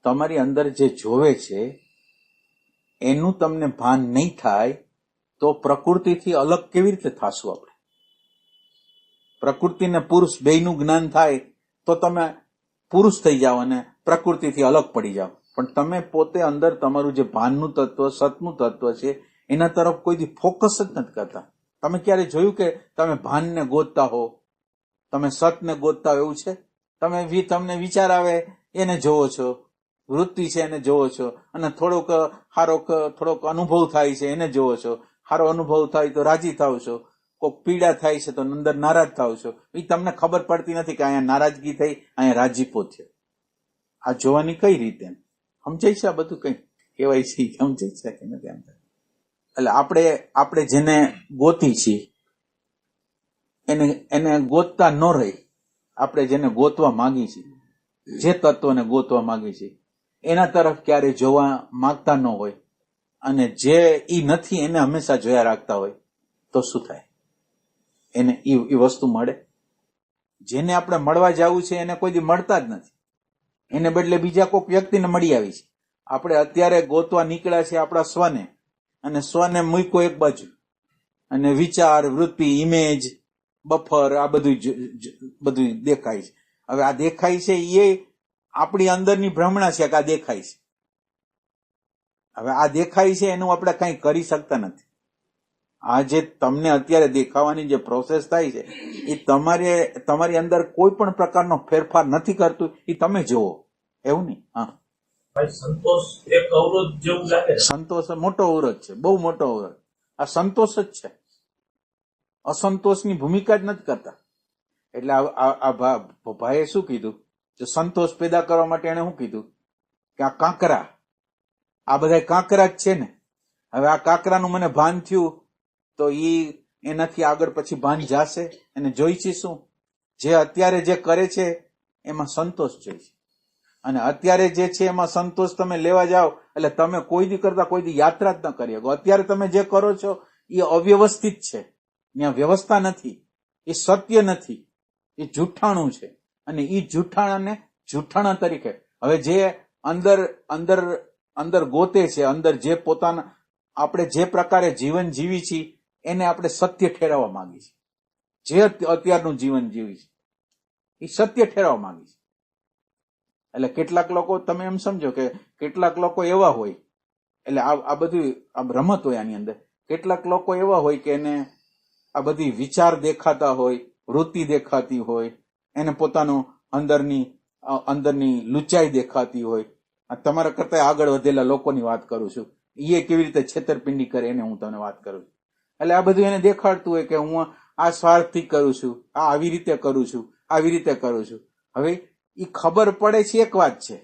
તમારી અંદર જે જોવે છે એનું તમને ભાન નહીં થાય તો પ્રકૃતિથી અલગ કેવી રીતે થાશું આપણે? પ્રકૃતિ ને પુરુષ બેયનું જ્ઞાન થાય તો તમે પુરુષ થઈ જાઓ અને પ્રકૃતિથી અલગ પડી જાઓ. પણ તમે પોતે અંદર તમારું જે ભાનનું તત્વ, સતનું તત્વ છે એના તરફ કોઈ ફોકસ જ નથી કરતા. તમે ક્યારે જોયું કે તમે ભાનને ગોતતા હો, તમે સતને ગોતતા હો? એવું છે? તમને વિચાર આવે એને જોવો છો, વૃત્તિ છે એને જોવો છો, અને થોડોક અનુભવ થાય છે એને જોવો છો. સારો અનુભવ થાય તો રાજી થાવ છો, કોઈક પીડા થાય છે તો અંદર નારાજ થાવ છો. એ તમને ખબર પડતી નથી કે અહીંયા નારાજગી થઈ, અહીંયા રાજીપો થયો. આ જોવાની કઈ રીતે? સમજાય છે? આ બધું કઈ કહેવાય છે સમજાય છે કે નથી? એટલે આપણે જેને ગોતી છીએ એને ગોતતા ન રહી. આપણે જેને ગોતવા માંગી છીએ, જે તત્વને ગોતવા માંગી છીએ એના તરફ ક્યારે જોવા માંગતા ન હોય અને જે ઈ નથી એને હંમેશા જોયા રાખતા હોય તો શું થાય? એને ઈ વસ્તુ મળે? જેને આપણે મળવા જવું છે એને કોઈ દી મળતા જ નથી. એને બદલે બીજા કોઈક વ્યક્તિને મળી આવી છે. આપણે અત્યારે ગોતવા નીકળ્યા છે આપણા સ્વને, અને સ્વને મૂક્યો એક બાજુ, અને વિચાર, વૃત્તિ, ઇમેજ, બફર, આ બધું દેખાય છે. હવે આ દેખાય છે એ આપણી અંદરની ભ્રમણા છે કે આ દેખાય છે. હવે આ દેખાય છે એનું આપણે કઈ કરી શકતા નથી. આ જે તમને અત્યારે દેખાવાની જે પ્રોસેસ થાય છે એ તમારી અંદર કોઈ પણ પ્રકારનો ફેરફાર નથી કરતું. એ તમે જુઓ, એવું નહીં. હા, સંતોષ એક અવરોધ જેવું લાગે. સંતોષ મોટો અવરોધ છે, બહુ મોટો અવરોધ. આ સંતોષ જ છે, અસંતોષની ભૂમિકા જ નથી કરતા. એટલે આ ભાઈએ શું કીધું? જો સંતોષ પેદા કરવા માટે એને શું કીધું કે આ કાંકરા, આ બધા કાંકરા જ છે ને. હવે આ કાંકરાનું મને ભાન થયું તો એનાથી આગળ પછી ભાન જાશે. એને જોઈ છે શું? જે અત્યારે જે કરે છે એમાં સંતોષ જોઈ છે, અને અત્યારે જે છે એમાં સંતોષ તમે લેવા જાઓ એટલે તમે કોઈ દી કરતા કોઈ દી યાત્રા જ ન કરી શકો. અત્યારે તમે જે કરો છો એ અવ્યવસ્થિત છે, ત્યાં વ્યવસ્થા નથી, એ સત્ય નથી, એ જૂઠાણું છે. અને એ જૂઠાણાને જૂઠાણા તરીકે હવે જે અંદર ગોતે છે, અંદર જે પોતાના આપણે જે પ્રકારે જીવન જીવી છીએ એને આપણે સત્ય ઠેરવવા માંગી છીએ. જે અત્યારનું જીવન જીવી છે એ સત્ય ઠેરવવા માંગી છે. એટલે કેટલાક લોકો, તમે એમ સમજો કે કેટલાક લોકો એવા હોય, એટલે આ બધું રમત હોય આની અંદર. કેટલાક લોકો એવા હોય કે એને આ બધી વિચાર દેખાતા હોય, વૃત્તિ દેખાતી હોય, એને પોતાનું અંદરની લુચાઈ દેખાતી હોય. તમારા કરતા આગળ વધેલા લોકોની વાત કરું છું. એ કેવી રીતે છેતરપિંડી કરે એને હું તમને વાત કરું છું. એટલે આ બધું એને દેખાડતું હોય કે હું આ સ્વાર્થથી કરું છું, આ આવી રીતે કરું છું, આવી રીતે કરું છું. હવે એ ખબર પડે છે એક વાત છે.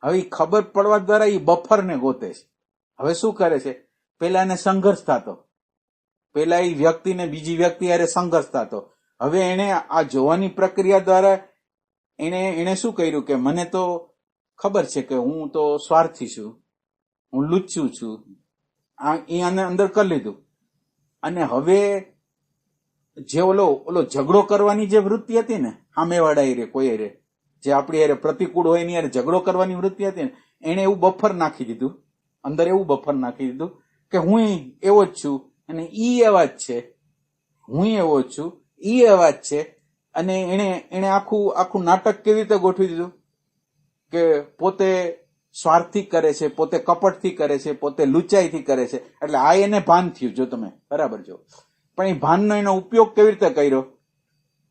હવે એ ખબર પડવા દ્વારા એ બફરને ગોતે છે. હવે શું કરે છે? પેલા એને સંઘર્ષ થતો, પેલા એ વ્યક્તિને બીજી વ્યક્તિ હારે સંઘર્ષ થતો. હવે એને આ જોવાની પ્રક્રિયા દ્વારા એને શું કર્યું કે મને તો ખબર છે કે હું તો સ્વાર્થી છું, હું લુચ્ચું છું, એ અંદર કરી લીધું. અને હવે જે ઓલો ઝઘડો કરવાની જે વૃત્તિ હતી ને, સામેવાળા રે કોઈ રે, જે આપણી હારે પ્રતિકૂળ હોય એની હારે ઝઘડો કરવાની વૃત્તિ હતી ને, એને એવું બફર નાખી દીધું, અંદર એવું બફર નાખી દીધું કે હું એવો જ છું અને ઈ એવા જ છે, હું એવો જ છું, ઈ એવા જ છે. અને એને આખું નાટક કેવી રીતે ગોઠવી દીધું કે પોતે સ્વાર્થી કરે છે, પોતે કપટથી કરે છે, પોતે લુચાઈથી કરે છે. એટલે આ એને ભાન થયું, જો તમે બરાબર જો. પણ એ ભાનનો એનો ઉપયોગ કેવી રીતે કર્યો?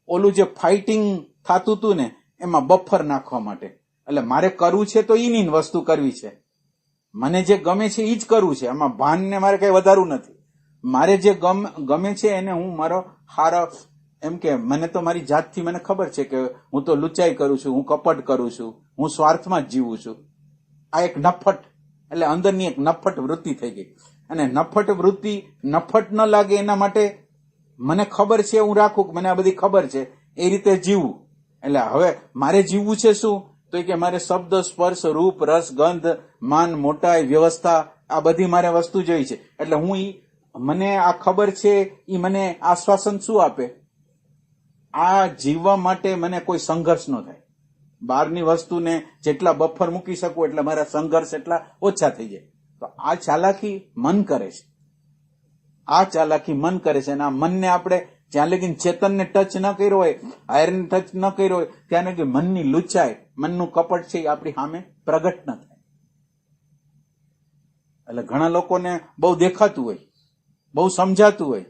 ઓલું જે ફાઇટિંગ થતું હતું ને એમાં બફર નાખવા માટે. એટલે મારે કરવું છે તો એની વસ્તુ કરવી છે, મને જે ગમે છે એ જ કરવું છે. આમાં ભાનને મારે કઈ વધારવું નથી. મારે જે ગમે છે એને હું મારો હારો, એમ કે મને તો મારી જાતથી મને ખબર છે કે હું તો લુચાઈ કરું છું, હું કપટ કરું છું, હું સ્વાર્થમાં જ જીવું છું. આ એક નફટ, એટલે અંદરની એક નફટ વૃત્તિ થઈ ગઈ. અને નફટ વૃત્તિ નફટ ન લાગે એના માટે મને ખબર છે હું રાખું, મને આ બધી ખબર છે, એ રીતે જીવવું. એટલે હવે મારે જીવવું છે શું? તો કે મારે શબ્દ, સ્પર્શ, રૂપ, રસ, ગંધ, માન, મોટાઈ, વ્યવસ્થા, આ બધી મારે વસ્તુ જોઈ છે. એટલે મને આ ખબર છે, એ મને આશ્વાસન શું આપે? આ જીવવા માટે મને કોઈ સંઘર્ષ ન થાય, બહારની વસ્તુને જેટલા બફર મૂકી શકું એટલે મારા સંઘર્ષ એટલા ઓછા થઈ જાય. તો આ ચાલાકી મન કરે છે, આ ચાલાકી મન કરે છે. અને આ મનને આપણે જ્યાં લગીને ચેતનને ટચ ન કર્યો હોય, હાયરને ટચ ન કર્યો હોય, ત્યાં લગી મનની લુચ્ચાઈ, મનનું કપટ છે એ આપણી સામે પ્રગટ ન થાય. એટલે ઘણા લોકોને બહુ દેખાતું હોય, બહુ સમજાતું હોય,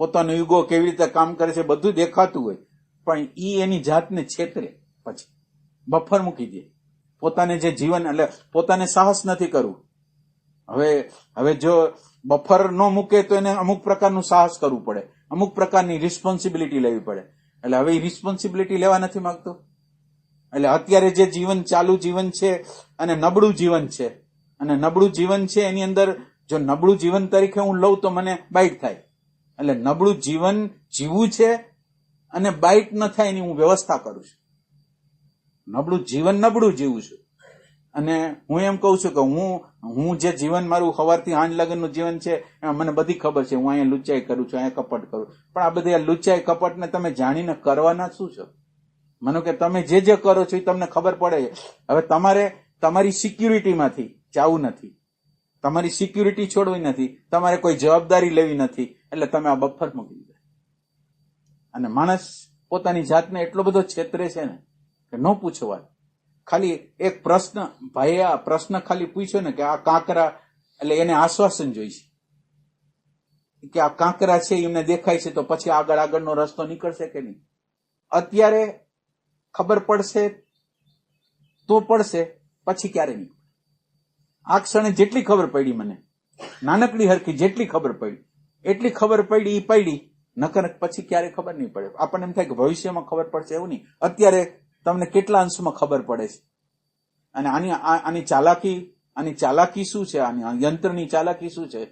પોતાનો યુગો કેવી રીતે કામ કરે છે બધું દેખાતું હોય, પણ ઈ એની જાતને છેતરે, પછી બફર મૂકી દે. પોતાને જે જીવન એટલે પોતાને સાહસ નથી કરવું. હવે જો બફર ન મૂકે તો એને અમુક પ્રકારનું સાહસ કરવું પડે, અમુક પ્રકારની રિસ્પોન્સિબિલિટી લેવી પડે. એટલે હવે એ રિસ્પોન્સિબિલિટી લેવા નથી માંગતો. એટલે અત્યારે જે જીવન ચાલુ જીવન છે અને નબળું જીવન છે, અને નબળું જીવન છે એની અંદર જો નબળું જીવન તરીકે હું લઉં તો મને બાઇટ થાય. એટલે નબળું જીવન જીવવું છે અને બાઇટ ન થાય એની હું વ્યવસ્થા કરું છું. નબળું જીવન નબળું જીવું છું. અને હું એમ કહું છું કે હું જે જીવન મારું સવારથી સાંજ લગનનું જીવન છે એમાં મને બધી ખબર છે. હું અહીંયા લુચ્ચાઈ કરું છું, અહીંયા કપટ કરું, પણ આ બધી લુચ્ચાઈ કપટને તમે જાણીને કરવાના શું છો? માનો કે તમે જે કરો છો એ તમને ખબર પડે. હવે તમારે તમારી સિક્યુરિટીમાંથી જવું નથી, તમારી સિક્યુરિટી છોડવી નથી, તમારે કોઈ જવાબદારી લેવી નથી. એટલે તમે આ બફર મૂકી દીધા. અને માણસ પોતાની જાતને એટલો બધો છેતરે છે ને કે ન પૂછો વાત. ખાલી એક પ્રશ્ન, ભાઈએ આ પ્રશ્ન ખાલી પૂછ્યો ને કે આ કાંકરા, એટલે એને આશ્વાસન જોઈશે કે આ કાંકરા છે એમને દેખાય છે, તો પછી આગળનો રસ્તો નીકળશે કે નહીં? અત્યારે ખબર પડશે તો પડશે, પછી ક્યારે નહીં. આ ક્ષણે જેટલી ખબર પડી મને, નાનકડી હરખી જેટલી ખબર પડી એટલી ખબર પડી એ પડી, નકર પછી ક્યારે ખબર નહીં પડે. આપણને એમ થાય કે ભવિષ્યમાં ખબર પડશે, એવું નહીં. અત્યારે તમને કેટલા અંશમાં ખબર પડે છે. અને આની ચાલાકી શું છે? આની યંત્રની ચાલાકી શું છે?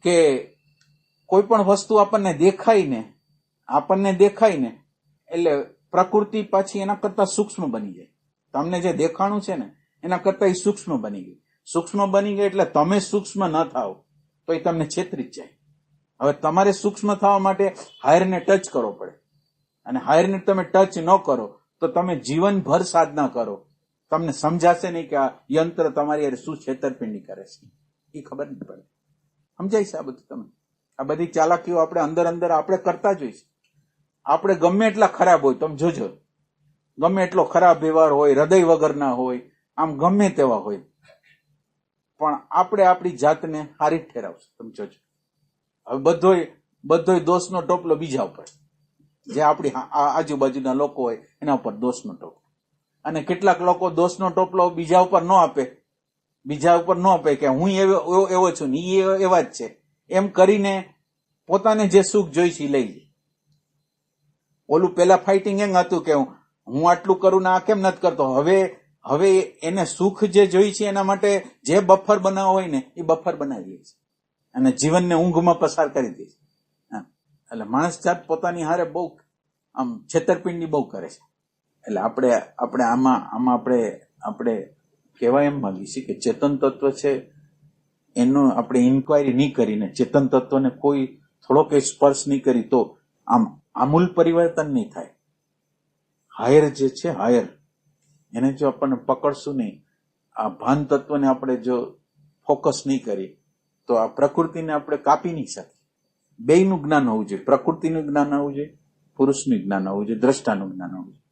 કે કોઈ પણ વસ્તુ આપણને દેખાય ને એટલે પ્રકૃતિ પાછી એના કરતા સૂક્ષ્મ બની જાય. તમને જે દેખાણું છે ને એના કરતા એ સૂક્ષ્મ બની ગઈ. સૂક્ષ્મ બની ગઈ એટલે તમે સૂક્ષ્મ ન થાવ તો એ તમને છેતરી જ જાય. હવે તમારે સૂક્ષ્મ થવા માટે હાયરને ટચ કરવો પડે. અને હાયરને તમે ટચ ન કરો તો તમે જીવનભર સાધના કરો, તમને સમજાશે નહીં કે આ યંત્ર તમારી યાર શું છેતરપિંડી કરે છે. એ ખબર નહીં પડે. સમજાય છે આ બધું? તમે આ બધી ચાલાકીઓ આપણે અંદર આપણે કરતા જ હોઈશું. આપણે ગમે એટલા ખરાબ હોય, તમે જોજો, ગમે એટલો ખરાબ વ્યવહાર હોય, હૃદય વગરના હોય, આમ ગમે તેવા હોય, પણ આપણે આપણી જાતને હારી જ ઠેરાવશું. તમે જોજો. હવે બધોય દોષનો ટોપલો બીજા ઉપર, જે આપણી આજુબાજુના લોકો હોય એના ઉપર દોષનો ટોપલો. અને કેટલાક લોકો દોષનો ટોપલો બીજા ઉપર ન આપે કે હું એવો છું ને એ એવા જ છે, એમ કરીને પોતાને જે સુખ જોઈ છે એ લઈ જાય. ઓલું પેલા ફાઇટિંગ એમ હતું કે હું આટલું કરું ને આ કેમ નથી કરતો. હવે એને સુખ જે જોઈ છે એના માટે જે બફર બનાવવો હોય ને એ બફર બનાવી લે છે અને જીવનને ઊંઘમાં પસાર કરી દે છે. એટલે માણસ જાત પોતાની હારે બહુ આમ છેતરપિંડી બહુ કરે છે. એટલે આપણે આમાં આપણે કહેવાય એમ માંગીએ છીએ કે ચેતન તત્વ છે એનો આપણે ઇન્ક્વાયરી નહીં કરીને, ચેતન તત્વને કોઈ થોડોક સ્પર્શ નહીં કરી તો આમ આમૂલ પરિવર્તન નહીં થાય. હાયર જે છે, હાયર એને જો આપણને પકડશું નહીં, આ ભાન તત્વને આપણે જો ફોકસ નહીં કરીએ તો આ પ્રકૃતિને આપણે કાપી નહીં શકીએ. બેયનું જ્ઞાન હોવું જોઈએ. પ્રકૃતિનું જ્ઞાન હોવું જોઈએ, પુરુષનું જ્ઞાન હોવું જોઈએ, દ્રષ્ટાનું જ્ઞાન હોવું જોઈએ.